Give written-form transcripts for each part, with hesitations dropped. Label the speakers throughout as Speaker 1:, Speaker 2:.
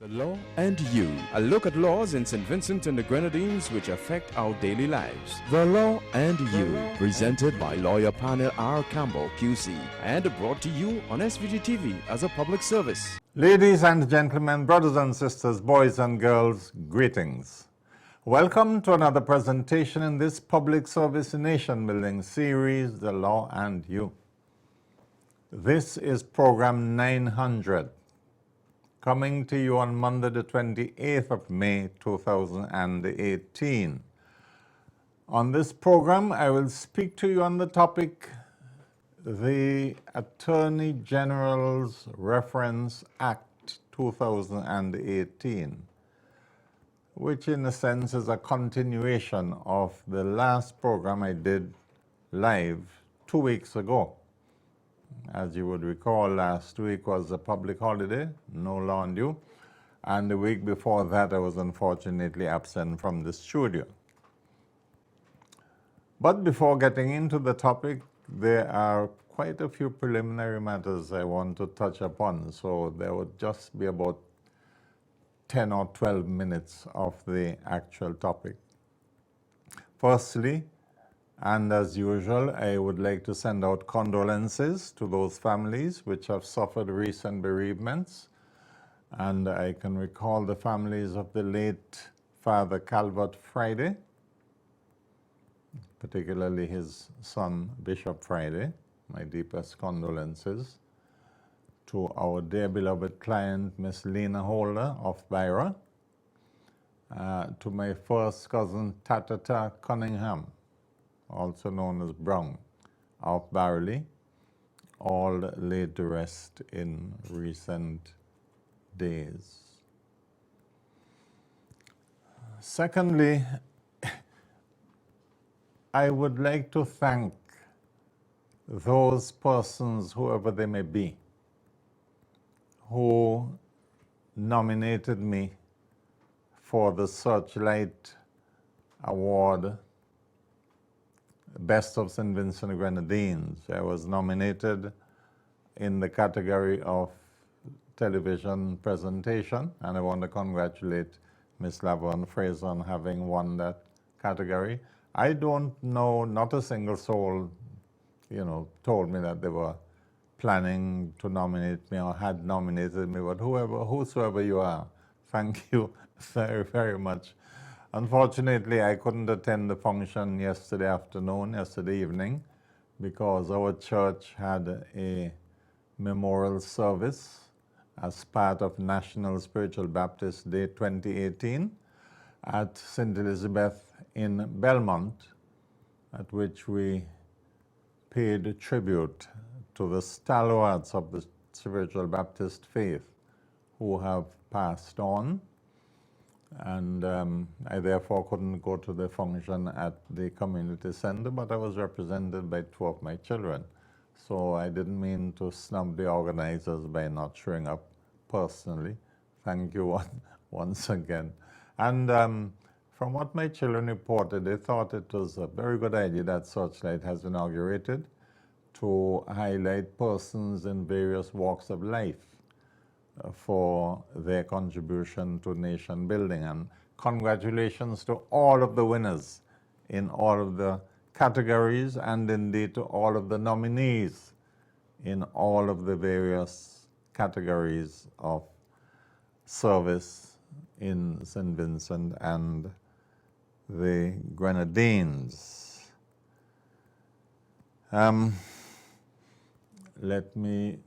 Speaker 1: The Law and You, a look at laws in St. Vincent and the Grenadines which affect our daily lives. The Law and You, presented by lawyer panel P.R Campbell QC and brought to you on SVG-TV as a public service.
Speaker 2: Ladies and gentlemen, brothers and sisters, boys and girls, greetings. Welcome to another presentation in this public service nation building series, The Law and You. This is program 900. Coming to you on Monday the 28th of May 2018. On this program, I will speak to you on the topic, the Attorney General's Reference Act 2018, which in a sense is a continuation of the last program I did live 2 weeks ago. As you would recall, last week was a public holiday, no law and you, and the week before that I was unfortunately absent from the studio. But before getting into the topic, there are quite a few preliminary matters I want to touch upon, so there would just be about 10 or 12 minutes of the actual topic. Firstly, and as usual, I would like to send out condolences to those families which have suffered recent bereavements. And I can recall the families of the late Father Calvert Friday, particularly his son, Bishop Friday. My deepest condolences. To our dear beloved client, Miss Lena Holder of Byra. To my first cousin, Tatata Cunningham, also known as Brown, of Barley, all laid to rest in recent days. Secondly, I would like to thank those persons, whoever they may be, who nominated me for the Searchlight Award Best of St. Vincent and Grenadines. I was nominated in the category of television presentation, and I want to congratulate Miss Laverne Fraser on having won that category. I don't know, not a single soul, told me that they were planning to nominate me or had nominated me, but whosoever you are, thank you very, very much. Unfortunately, I couldn't attend the function yesterday evening, because our church had a memorial service as part of National Spiritual Baptist Day 2018 at St. Elizabeth in Belmont, at which we paid tribute to the stalwarts of the Spiritual Baptist faith who have passed on. And I therefore couldn't go to the function at the community center, but I was represented by 2 of my children. So I didn't mean to snub the organizers by not showing up personally. Thank you once again. And from what my children reported, they thought it was a very good idea that Searchlight has been inaugurated to highlight persons in various walks of life for their contribution to nation building. And congratulations to all of the winners in all of the categories, and indeed to all of the nominees in all of the various categories of service in St. Vincent and the Grenadines. Let me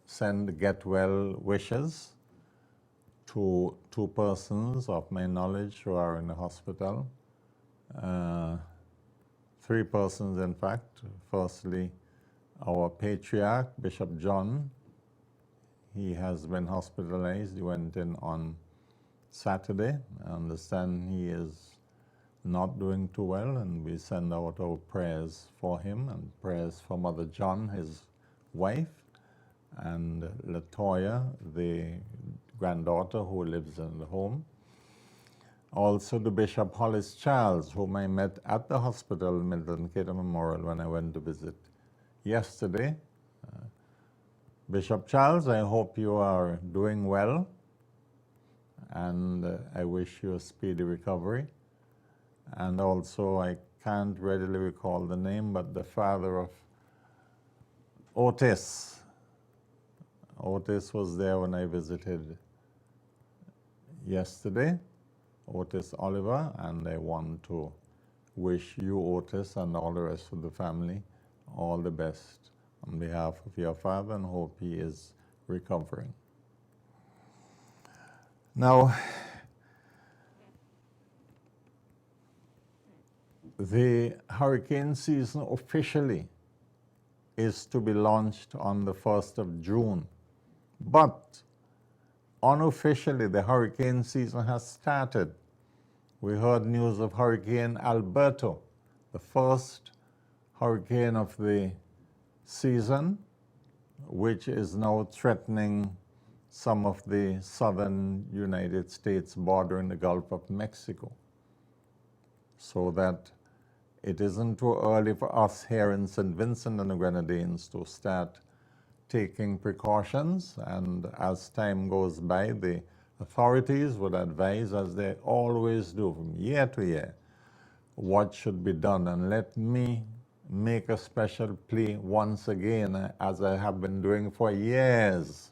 Speaker 2: send get well wishes to 2 persons of my knowledge who are in the hospital. 3 persons, in fact. Firstly, our patriarch, Bishop John. He has been hospitalized. He went in on Saturday. I understand he is not doing too well, and we send out our prayers for him and prayers for Mother John, his wife, and Latoya, the granddaughter who lives in the home. Also to Bishop Hollis Charles, whom I met at the hospital, Milton Cater Memorial, when I went to visit yesterday. Bishop Charles, I hope you are doing well. and I wish you a speedy recovery. And also, I can't readily recall the name, but the father of Otis. Otis was there when I visited yesterday, Otis Oliver, and I want to wish you, Otis, and all the rest of the family all the best on behalf of your father, and hope he is recovering. Now, the hurricane season officially is to be launched on the 1st of June, but unofficially the hurricane season has started. We heard news of Hurricane Alberto, the first hurricane of the season, which is now threatening some of the southern United States bordering the Gulf of Mexico. So that it isn't too early for us here in St. Vincent and the Grenadines to start taking precautions, and as time goes by, the authorities would advise, as they always do from year to year, what should be done. And let me make a special plea once again, as I have been doing for years.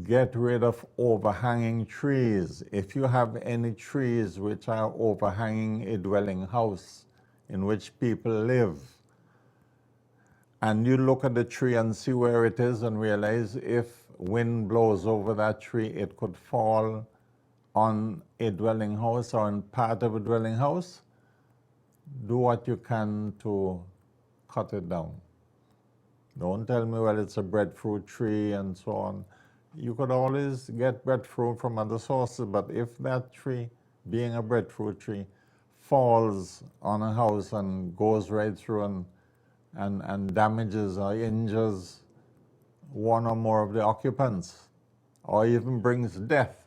Speaker 2: Get rid of overhanging trees. If you have any trees which are overhanging a dwelling house in which people live, and you look at the tree and see where it is and realize if wind blows over that tree, it could fall on a dwelling house or on part of a dwelling house, do what you can to cut it down. Don't tell me, well, it's a breadfruit tree and so on. You could always get breadfruit from other sources, but if that tree, being a breadfruit tree, falls on a house and goes right through and damages or injures one or more of the occupants, or even brings death,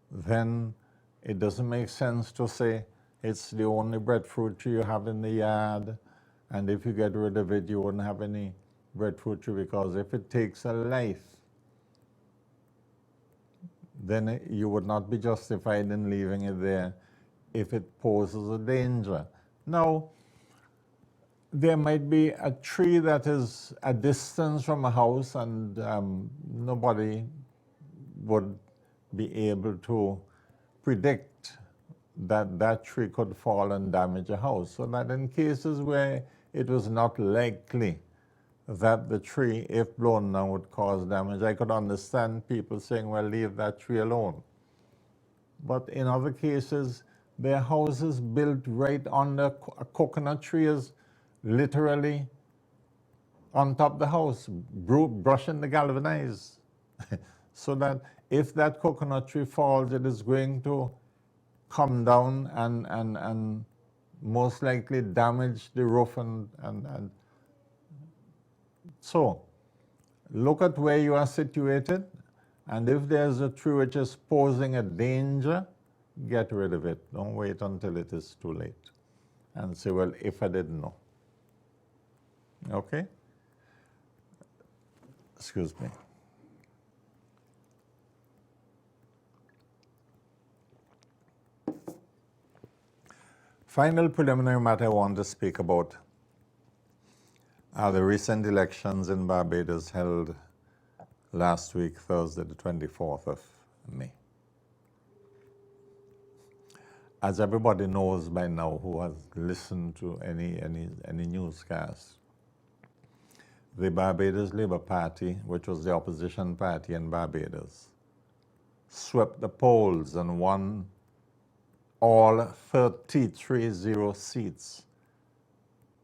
Speaker 2: then it doesn't make sense to say it's the only breadfruit tree you have in the yard, and if you get rid of it, you wouldn't have any breadfruit tree, because if it takes a life, then you would not be justified in leaving it there if it poses a danger. Now, there might be a tree that is a distance from a house, and nobody would be able to predict that that tree could fall and damage a house. So that in cases where it was not likely that the tree, if blown down, would cause damage, I could understand people saying, well, leave that tree alone. But in other cases, there are houses built right under coconut trees, literally on top of the house, brushing the galvanized. So that if that coconut tree falls, it is going to come down and most likely damage the roof and so look at where you are situated, and if there's a tree which is posing a danger, get rid of it. Don't wait until it is too late and say, well, if I didn't know. Okay? Excuse me. Final preliminary matter I want to speak about are the recent elections in Barbados held last week, Thursday, the 24th of May. As everybody knows by now who has listened to any newscast, the Barbados Labour Party, which was the opposition party in Barbados, swept the polls and won all 33 seats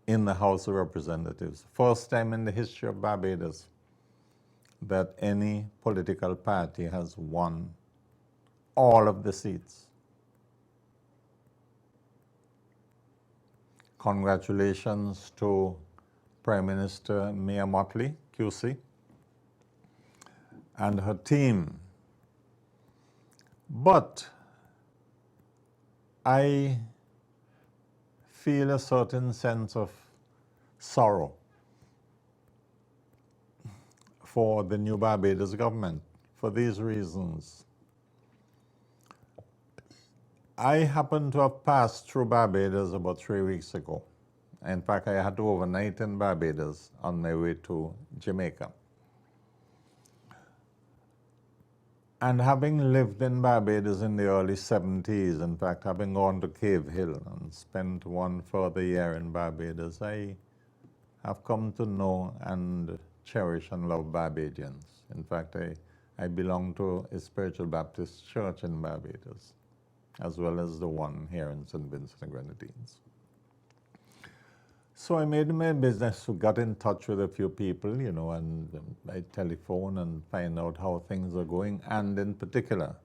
Speaker 2: in the House of Representatives. First time in the history of Barbados that any political party has won all of the seats. Congratulations to Prime Minister P.R QC and her team. But I feel a certain sense of sorrow for the new Barbados government for these reasons. I happened to have passed through Barbados about 3 weeks ago. In fact, I had to overnight in Barbados on my way to Jamaica. And having lived in Barbados in the early 70s, in fact, having gone to Cave Hill and spent one further year in Barbados, I have come to know and cherish and love Barbadians. In fact, I belong to a spiritual Baptist church in Barbados, as well as the one here in St. Vincent and Grenadines. So I made it my business to get in touch with a few people, you know, and I telephone and find out how things are going. And in particular,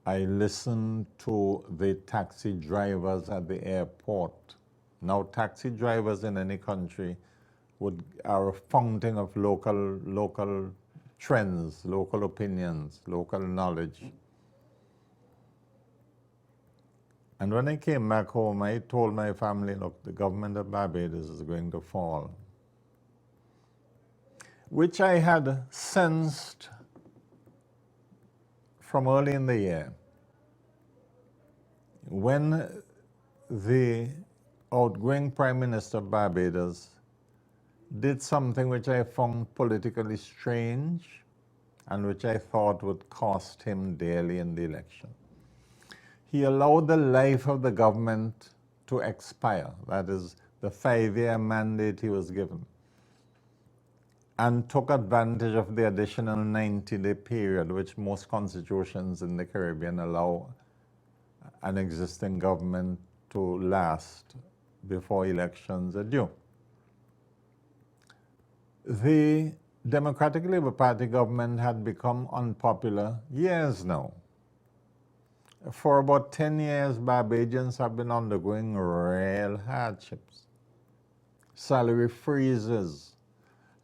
Speaker 2: I listen to the taxi drivers at the airport. Now, taxi drivers in any country are a fountain of local trends, local opinions, local knowledge. And when I came back home, I told my family, look, the government of Barbados is going to fall, which I had sensed from early in the year, when the outgoing Prime Minister of Barbados did something which I found politically strange and which I thought would cost him dearly in the election. He allowed the life of the government to expire, that is, the 5-year mandate he was given, and took advantage of the additional 90-day period which most constitutions in the Caribbean allow an existing government to last before elections are due. The Democratic Labour Party government had become unpopular years now. For about 10 years, Barbadians have been undergoing real hardships. Salary freezes,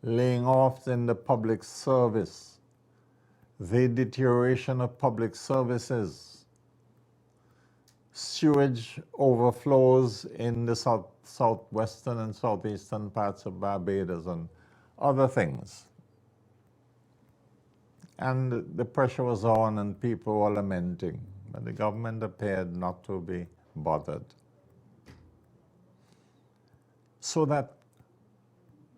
Speaker 2: laying off in the public service, the deterioration of public services, sewage overflows in the southwestern and southeastern parts of Barbados, and other things. And the pressure was on and people were lamenting, but the government appeared not to be bothered. So that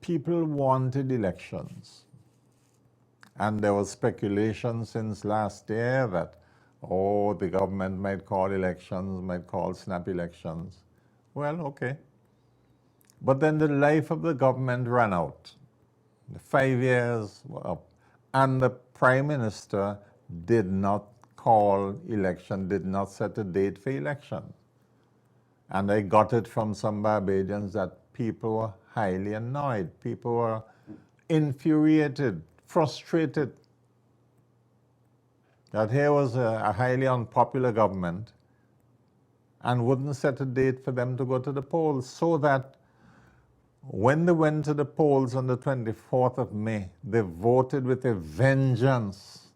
Speaker 2: people wanted elections. And there was speculation since last year that, oh, the government might call elections, might call snap elections. Well, okay. But then the life of the government ran out. The 5 years were up. And the Prime Minister did not call election, did not set a date for election. And I got it from some Barbadians that people were highly annoyed. People were infuriated, frustrated that here was a highly unpopular government and wouldn't set a date for them to go to the polls, so that when they went to the polls on the 24th of May, they voted with a vengeance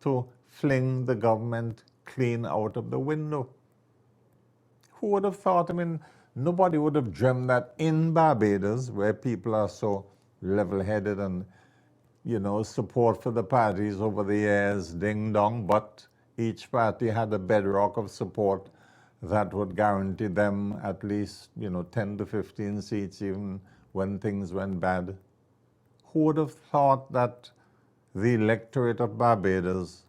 Speaker 2: to fling the government clean out of the window. Who would have thought? I mean, nobody would have dreamt that in Barbados, where people are so level-headed and, you know, support for the parties over the years, ding-dong, but each party had a bedrock of support that would guarantee them at least, you know, 10 to 15 seats even when things went bad. Who would have thought that the electorate of Barbados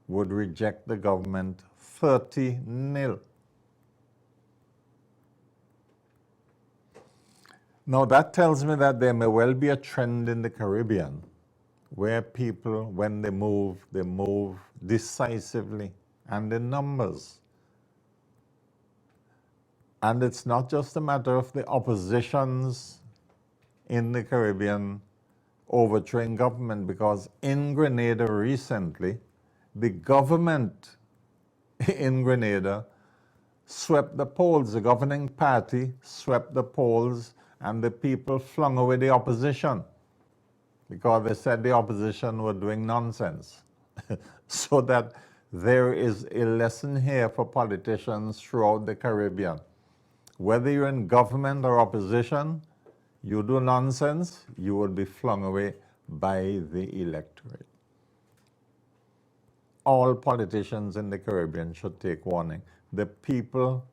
Speaker 2: would reject the government 30-0? Now that tells me that there may well be a trend in the Caribbean where people, when they move decisively and in numbers. And it's not just a matter of the oppositions in the Caribbean overthrowing government, because in Grenada recently, the government in Grenada swept the polls. The governing party swept the polls, and the people flung away the opposition because they said the opposition were doing nonsense. So that there is a lesson here for politicians throughout the Caribbean. Whether you're in government or opposition, You do nonsense, you will be flung away by the electorate. All politicians in the Caribbean should take warning. The people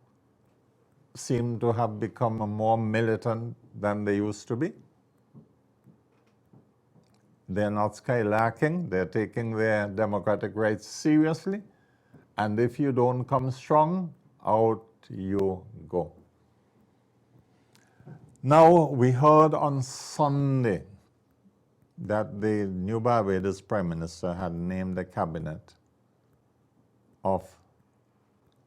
Speaker 2: seem to have become more militant than they used to be. They're not skylarking, they're taking their democratic rights seriously. And if you don't come strong, out you go. Now, we heard on Sunday that the new Barbados Prime Minister had named a cabinet of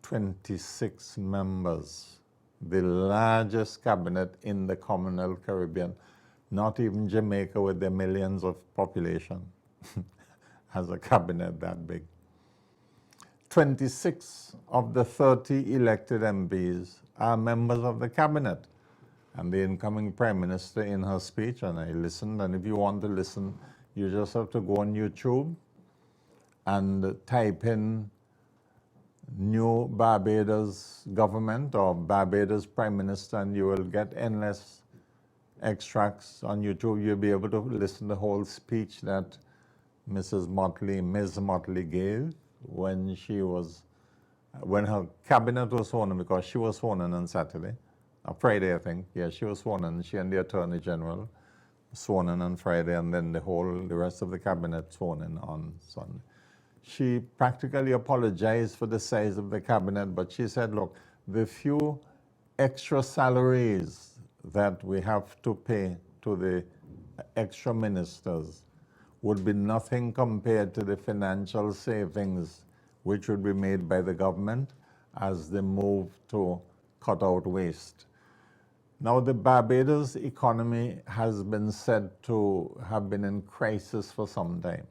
Speaker 2: 26 members, the largest cabinet in the Commonwealth Caribbean. Not even Jamaica, with their millions of population, has a cabinet that big. 26 of the 30 elected MPs are members of the cabinet. And the incoming Prime Minister, in her speech, and I listened, and if you want to listen, you just have to go on YouTube and type in New Barbados Government or Barbados Prime Minister, and you will get endless extracts on YouTube. You'll be able to listen to the whole speech that Ms. Motley gave when her cabinet was sworn in, because she was sworn in on Saturday, Friday, I think. Yeah, she was sworn in. She and the Attorney General sworn in on Friday, and then the rest of the cabinet sworn in on Sunday. She practically apologized for the size of the cabinet, but she said, look, the few extra salaries that we have to pay to the extra ministers would be nothing compared to the financial savings which would be made by the government as they move to cut out waste. Now, the Barbados economy has been said to have been in crisis for some time.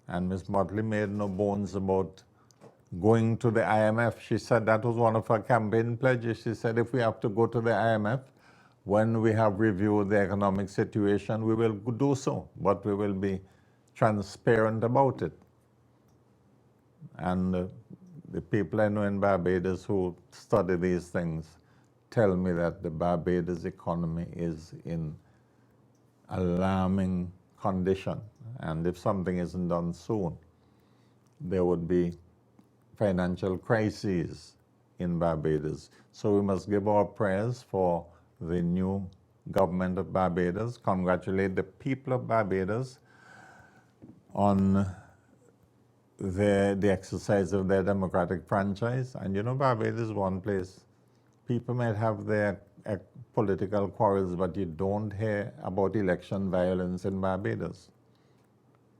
Speaker 2: And Ms. Motley made no bones about going to the IMF. She said that was one of her campaign pledges. She said, if we have to go to the IMF, when we have reviewed the economic situation, we will do so, but we will be transparent about it. And the people I know in Barbados who study these things tell me that the Barbados economy is in alarming condition. And if something isn't done soon, there would be financial crises in Barbados. So we must give our prayers for the new government of Barbados, congratulate the people of Barbados on the exercise of their democratic franchise. And you know, Barbados is one place, people might have their political quarrels, but you don't hear about election violence in Barbados.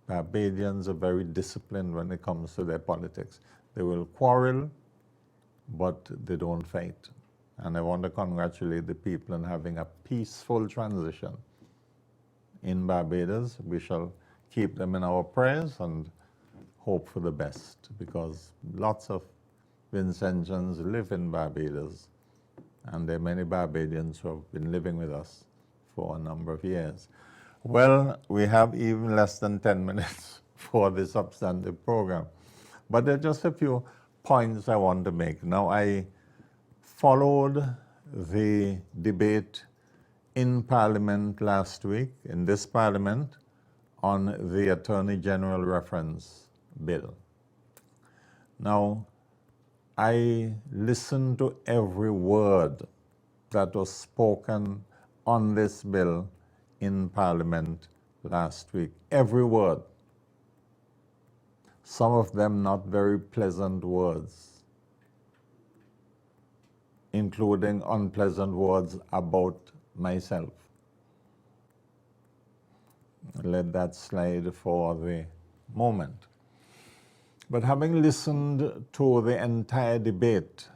Speaker 2: Barbadians are very disciplined when it comes to their politics. They will quarrel, but they don't fight. And I want to congratulate the people on having a peaceful transition in Barbados. We shall keep them in our prayers and hope for the best, because lots of Vincentians live in Barbados, and there are many Barbadians who have been living with us for a number of years. Well, we have even less than 10 minutes for the substantive program, but there are just a few points I want to make. Now, I followed the debate in Parliament last week, in this Parliament, on the Attorney General reference bill. Now, I listened to every word that was spoken on this bill in Parliament last week. Every word. Some of them not very pleasant words, including unpleasant words about myself. Let that slide for the moment. But having listened to the entire debate,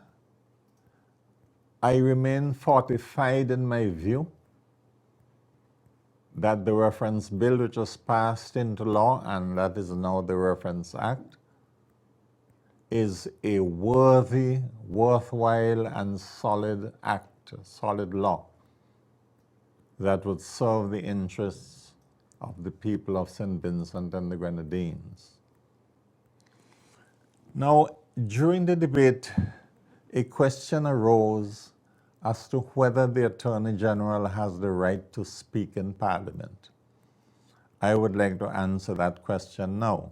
Speaker 2: I remain fortified in my view that the reference bill, which was passed into law, and that is now the Reference Act, is a worthy, worthwhile, and solid act, solid law that would serve the interests of the people of St. Vincent and the Grenadines. Now, during the debate, a question arose as to whether the Attorney General has the right to speak in Parliament. I would like to answer that question now.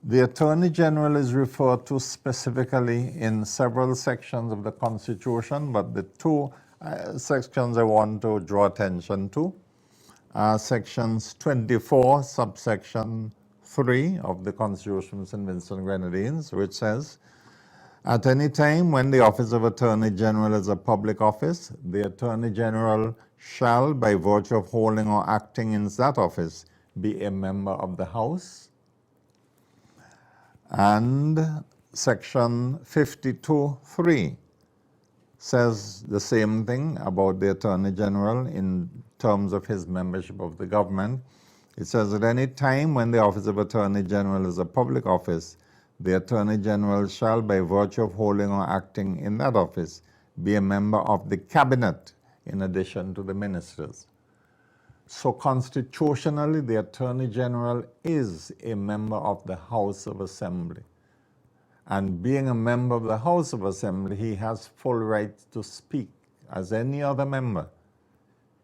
Speaker 2: The Attorney General is referred to specifically in several sections of the Constitution, but the two sections I want to draw attention to are sections 24, subsection 3 of the Constitution of St. Vincent and Grenadines, which says, at any time when the office of Attorney General is a public office, the Attorney General shall, by virtue of holding or acting in that office, be a member of the House. And section 52(3) says the same thing about the Attorney General in terms of his membership of the government. It says, at any time when the office of Attorney General is a public office, the Attorney General shall, by virtue of holding or acting in that office, be a member of the Cabinet in addition to the ministers. So constitutionally, the Attorney General is a member of the House of Assembly. And being a member of the House of Assembly, he has full right to speak as any other member.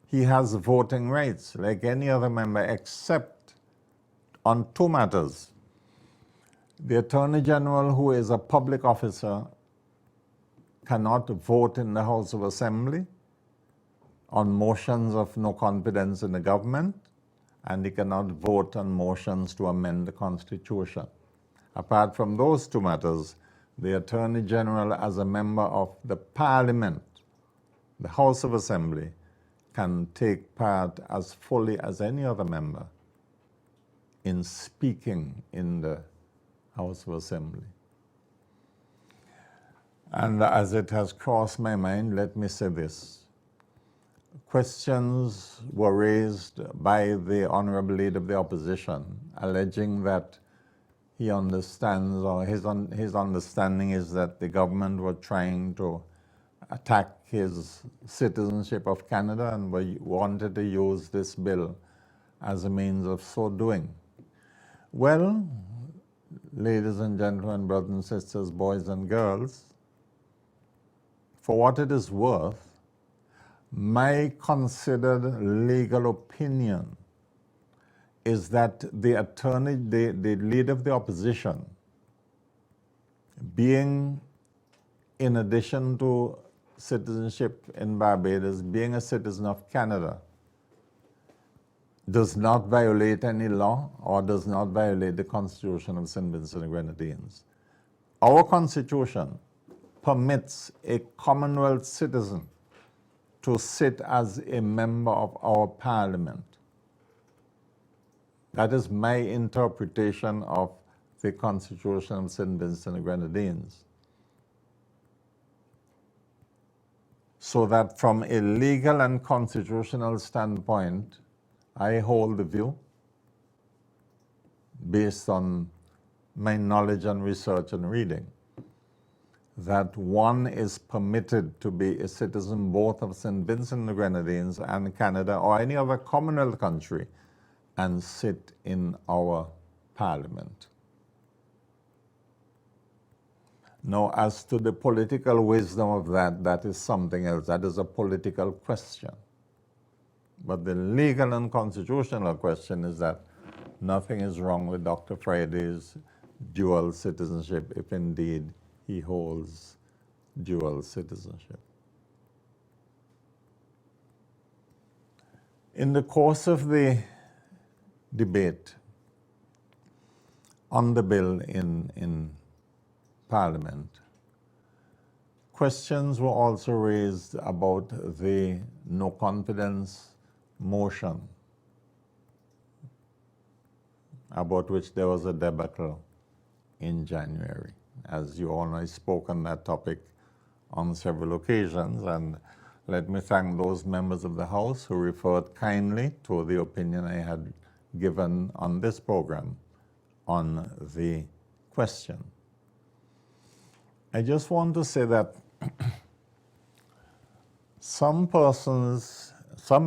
Speaker 2: He has voting rights like any other member, except on two matters. The Attorney General, who is a public officer, cannot vote in the House of Assembly on motions of no confidence in the government, and he cannot vote on motions to amend the Constitution. Apart from those two matters, the Attorney General, as a member of the Parliament, the House of Assembly, can take part as fully as any other member in speaking in the House of Assembly. And as it has crossed my mind, let me say this. Questions were raised by the Honorable Leader of the Opposition, alleging that he understands, or his understanding is that the government were trying to attack his citizenship of Canada and wanted to use this bill as a means of so doing. Well, ladies and gentlemen, brothers and sisters, boys and girls, for what it is worth, my considered legal opinion is that the leader of the opposition, being, in addition to citizenship in Barbados, being a citizen of Canada, does not violate any law or does not violate the Constitution of St. Vincent and Grenadines. Our Constitution permits a Commonwealth citizen to sit as a member of our Parliament. That is my interpretation of the Constitution of St. Vincent and Grenadines. So that from a legal and constitutional standpoint, I hold the view, based on my knowledge and research and reading, that one is permitted to be a citizen both of St. Vincent and the Grenadines and Canada or any other Commonwealth country and sit in our Parliament. Now, as to the political wisdom of that, that is something else. That is a political question. But the legal and constitutional question is that nothing is wrong with Dr. Friday's dual citizenship, if indeed he holds dual citizenship. In the course of the debate on the bill in Parliament, questions were also raised about the no confidence motion, about which there was a debacle in January. As you all know, I spoke on that topic on several occasions, and let me thank those members of the House who referred kindly to the opinion I had given on this program on the question. I just want to say that some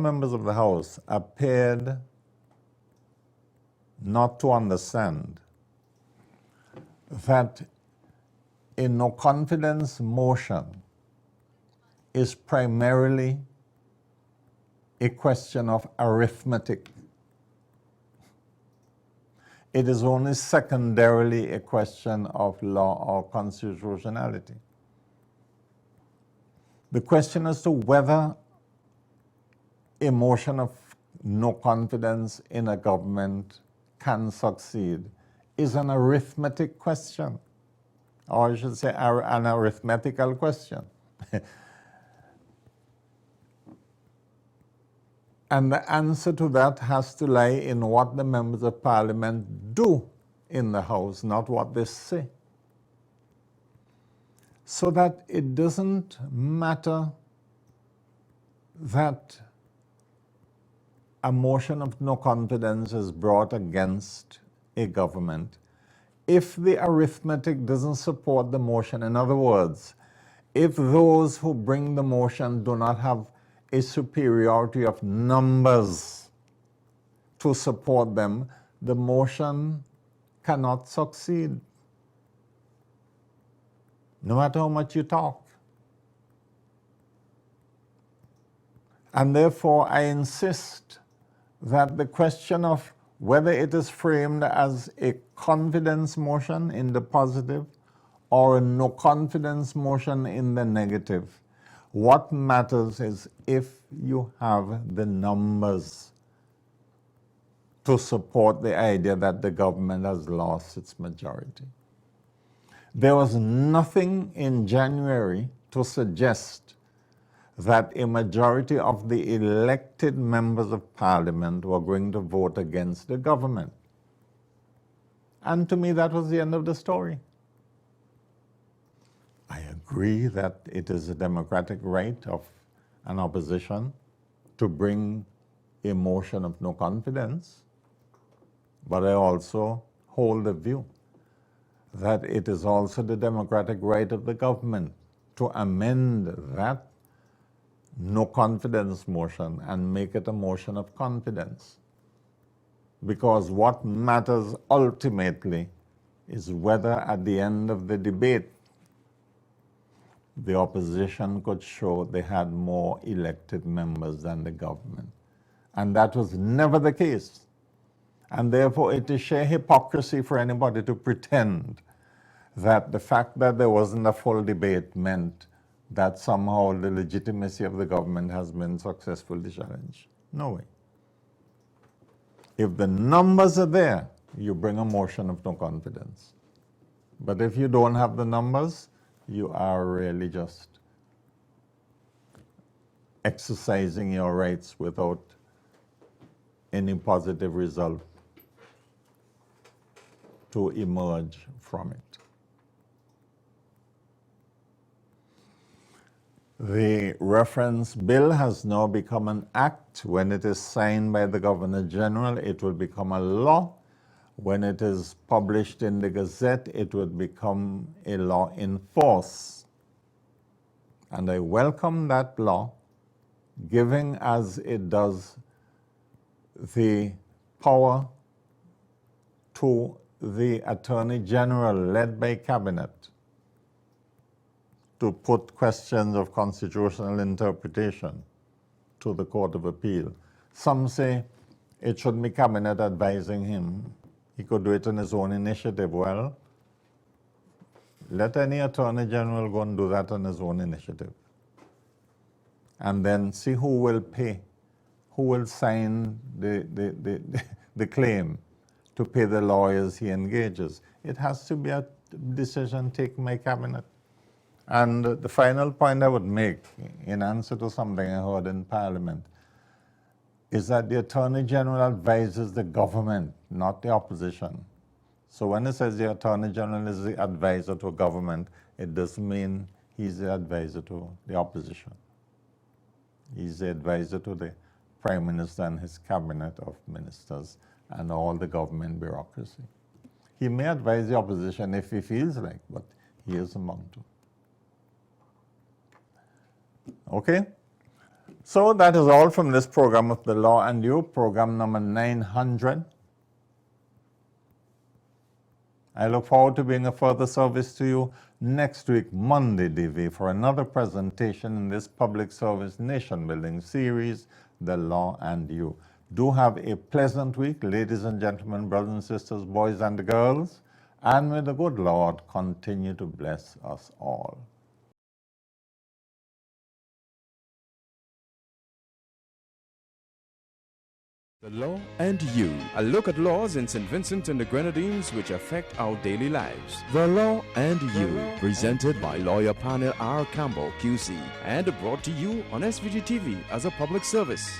Speaker 2: members of the House appeared not to understand that a no confidence motion is primarily a question of arithmetic. It is only secondarily a question of law or constitutionality. The question as to whether a motion of no confidence in a government can succeed is an arithmetic question, or I should say an arithmetical question. And the answer to that has to lie in what the members of parliament do in the House, not what they say. So that it doesn't matter that a motion of no confidence is brought against a government if the arithmetic doesn't support the motion. In other words, if those who bring the motion do not have a superiority of numbers to support them, the motion cannot succeed, no matter how much you talk. And therefore, I insist that the question of whether it is framed as a confidence motion in the positive or a no confidence motion in the negative, what matters is if you have the numbers to support the idea that the government has lost its majority. There was nothing in January to suggest that a majority of the elected members of parliament were going to vote against the government. And to me, that was the end of the story. I agree that it is a democratic right of an opposition to bring a motion of no confidence, but I also hold the view that it is also the democratic right of the government to amend that no confidence motion and make it a motion of confidence. Because what matters ultimately is whether at the end of the debate the opposition could show they had more elected members than the government. And that was never the case. And therefore it is sheer hypocrisy for anybody to pretend that the fact that there wasn't a full debate meant that somehow the legitimacy of the government has been successfully challenged. No way. If the numbers are there, you bring a motion of no confidence. But if you don't have the numbers, you are really just exercising your rights without any positive result to emerge from it. The reference bill has now become an act. When it is signed by the Governor General, it will become a law. When it is published in the Gazette, it would become a law in force. And I welcome that law, giving as it does the power to the Attorney General, led by Cabinet, to put questions of constitutional interpretation to the Court of Appeal. Some say it should be Cabinet advising him. He could do it on his own initiative. Well, let any Attorney General go and do that on his own initiative. And then see who will pay, who will sign the claim to pay the lawyers he engages. It has to be a decision taken by Cabinet. And the final point I would make in answer to something I heard in Parliament is that the Attorney General advises the government, not the opposition. So when it says the Attorney General is the advisor to a government, it doesn't mean he's the advisor to the opposition. He's the advisor to the Prime Minister and his cabinet of ministers and all the government bureaucracy. He may advise the opposition if he feels like, but he isn't bound to. Okay? So that is all from this program of The Law and You, program number 900. I look forward to being of further service to you. next week, Monday, DV, for another presentation in this public service nation building series, The Law and You. Do have a pleasant week, ladies and gentlemen, brothers and sisters, boys and girls, and may the good Lord continue to bless us all.
Speaker 1: The Law and You. A look at laws in St. Vincent and the Grenadines which affect our daily lives. The Law and You. Presented by lawyer panel R. Campbell QC and brought to you on SVG-TV as a public service.